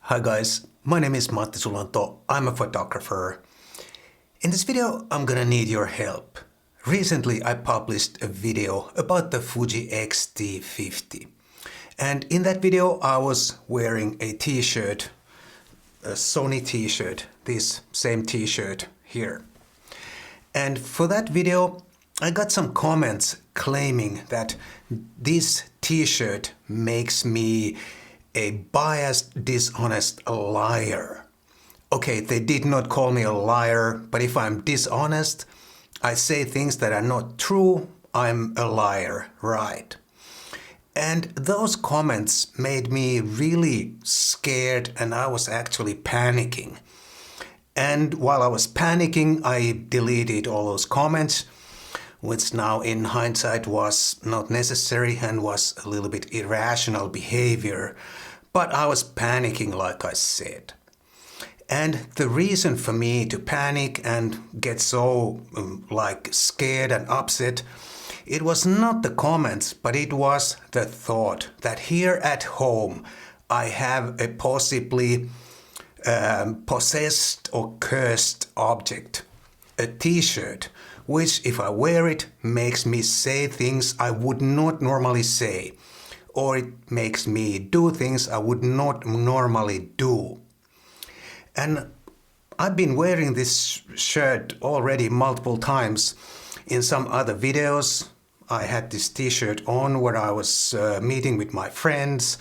Hi guys, my name is Matti Sulanto, I'm a photographer. In this video I'm gonna need your help. Recently I published a video about the Fuji X-T50. And in that video I was wearing a t-shirt, a Sony t-shirt, this same t-shirt here. And for that video I got some comments claiming that this t-shirt makes me a biased, dishonest liar. Okay, they did not call me a liar, but if I'm dishonest, I say things that are not true, I'm a liar, right? And those comments made me really scared and I was actually panicking. And while I was panicking, I deleted all those comments, which now in hindsight was not necessary and was a little bit irrational behavior. But I was panicking, like I said. And the reason for me to panic and get so scared and upset, it was not the comments, but it was the thought that here at home I have a possibly possessed or cursed object, a t-shirt, which if I wear it makes me say things I would not normally say, or it makes me do things I would not normally do. And I've been wearing this shirt already multiple times in some other videos. I had this t-shirt on when I was meeting with my friends.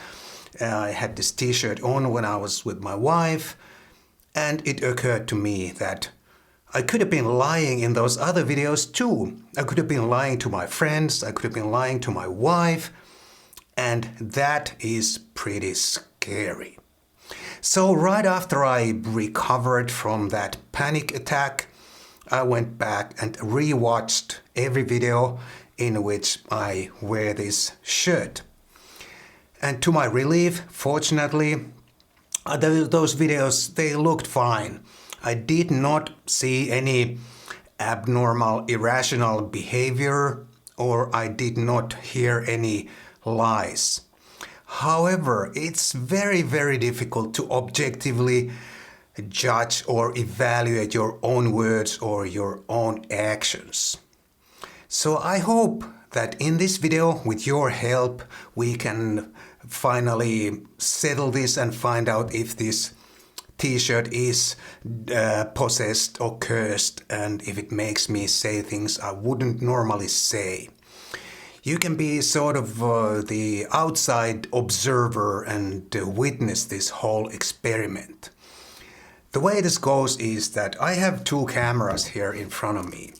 I had this t-shirt on when I was with my wife. And it occurred to me that I could have been lying in those other videos too. I could have been lying to my friends. I could have been lying to my wife. And that is pretty scary. So right after I recovered from that panic attack, I went back and rewatched every video in which I wear this shirt. And to my relief, fortunately, those videos, they looked fine. I did not see any abnormal, irrational behavior, or I did not hear any lies. However, it's very, very difficult to objectively judge or evaluate your own words or your own actions. So I hope that in this video, with your help, we can finally settle this and find out if this t-shirt is possessed or cursed and if it makes me say things I wouldn't normally say. You can be sort of the outside observer and witness this whole experiment. The way this goes is that I have two cameras here in front of me.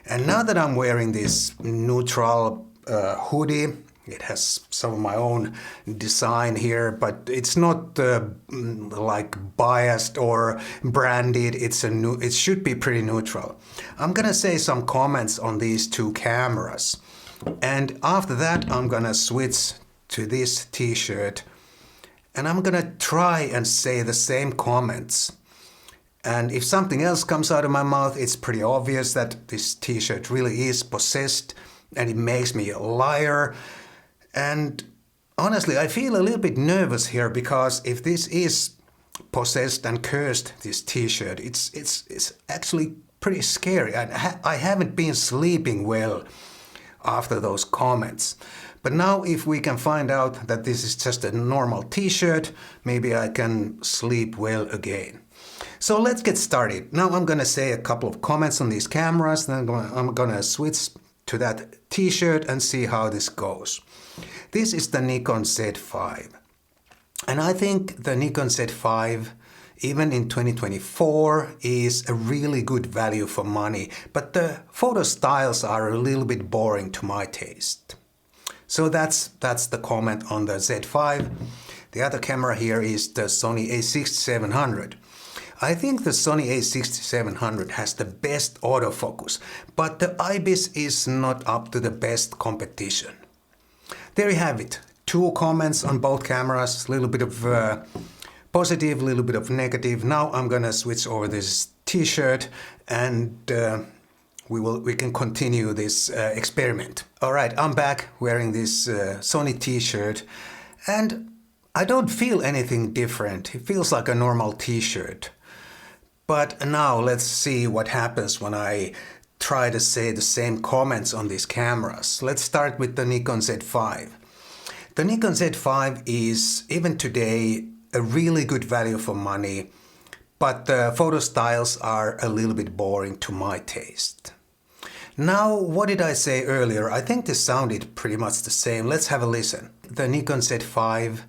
And now that I'm wearing this neutral hoodie, it has some of my own design here, but it's not biased or branded. It should be pretty neutral. I'm gonna say some comments on these two cameras. And after that, I'm gonna switch to this t-shirt and I'm gonna try and say the same comments. And if something else comes out of my mouth, it's pretty obvious that this t-shirt really is possessed and it makes me a liar. And honestly, I feel a little bit nervous here because if this is possessed and cursed, this t-shirt, it's actually pretty scary. I haven't been sleeping well after those comments. But now if we can find out that this is just a normal t-shirt, maybe I can sleep well again. So let's get started. Now I'm gonna say a couple of comments on these cameras, then I'm gonna switch to that t-shirt and see how this goes. This is the Nikon Z5. And I think the Nikon Z5, even in 2024, is a really good value for money, but the photo styles are a little bit boring to my taste. So that's the comment on the Z5. The other camera here is the Sony a6700. I think the Sony a6700 has the best autofocus, but the IBIS is not up to the best competition. There you have it. Two comments on both cameras, a little bit of positive, a little bit of negative. Now I'm gonna switch over this t-shirt and we can continue this experiment. All right, I'm back wearing this Sony t-shirt and I don't feel anything different. It feels like a normal t-shirt. But now let's see what happens when I try to say the same comments on these cameras. Let's start with the Nikon Z5. The Nikon Z5 is, even today, a really good value for money, but the photo styles are a little bit boring to my taste. Now, what did I say earlier? I think this sounded pretty much the same. Let's have a listen. The Nikon Z5,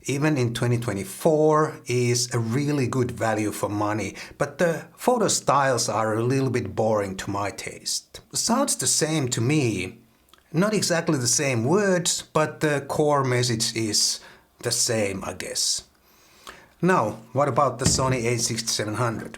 even in 2024, is a really good value for money, but the photo styles are a little bit boring to my taste. Sounds the same to me. Not exactly the same words, but the core message is the same, I guess. Now, what about the Sony a6700?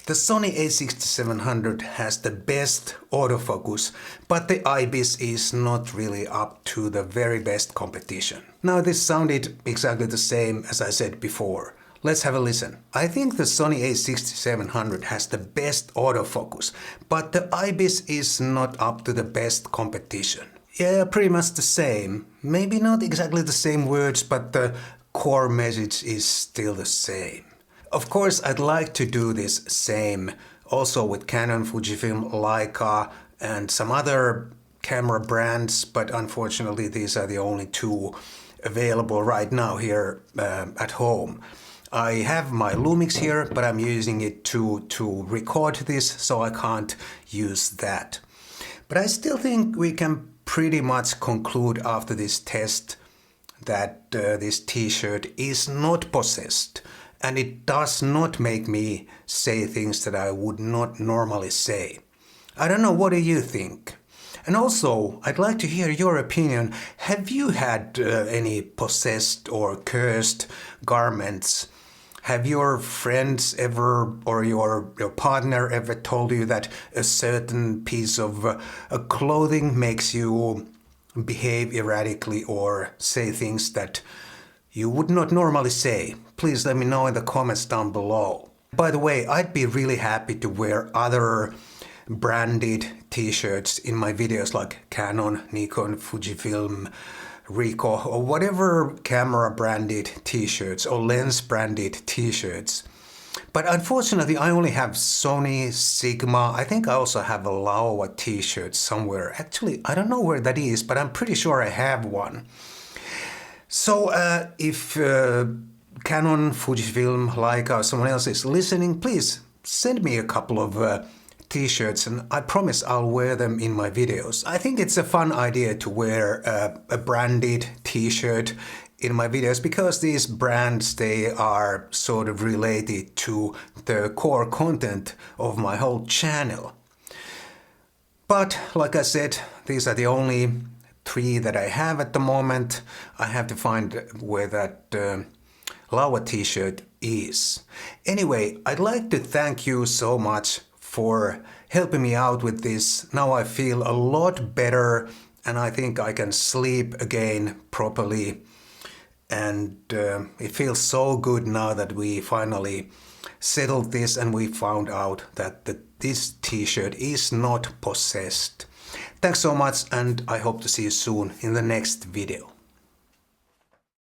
The Sony a6700 has the best autofocus, but the IBIS is not really up to the very best competition. Now, this sounded exactly the same as I said before. Let's have a listen. I think the Sony a6700 has the best autofocus, but the IBIS is not up to the best competition. Yeah, pretty much the same. Maybe not exactly the same words, but the core message is still the same. Of course, I'd like to do this same also with Canon, Fujifilm, Leica and some other camera brands, but unfortunately these are the only two available right now here at home. I have my Lumix here, but I'm using it to record this, so I can't use that. But I still think we can pretty much conclude after this test that this t-shirt is not possessed. And it does not make me say things that I would not normally say. I don't know, what do you think? And also, I'd like to hear your opinion. Have you had any possessed or cursed garments? Have your friends ever, or your partner ever told you that a certain piece of clothing makes you behave erratically or say things that you would not normally say? Please let me know in the comments down below. By the way, I'd be really happy to wear other branded t-shirts in my videos like Canon, Nikon, Fujifilm, Ricoh, or whatever camera branded t-shirts or lens branded t-shirts. But unfortunately, I only have Sony, Sigma. I think I also have a Laowa t-shirt somewhere. Actually, I don't know where that is, but I'm pretty sure I have one. So if Canon, Fujifilm, Leica, or someone else is listening, please send me a couple of t-shirts and I promise I'll wear them in my videos. I think it's a fun idea to wear a branded t-shirt in my videos because these brands, they are sort of related to the core content of my whole channel. But like I said, these are the only 3 that I have at the moment. I have to find where that Laowa t-shirt is. Anyway, I'd like to thank you so much for helping me out with this. Now I feel a lot better and I think I can sleep again properly. And it feels so good now that we finally settled this and we found out that this t-shirt is not possessed. Thanks so much and I hope to see you soon in the next video.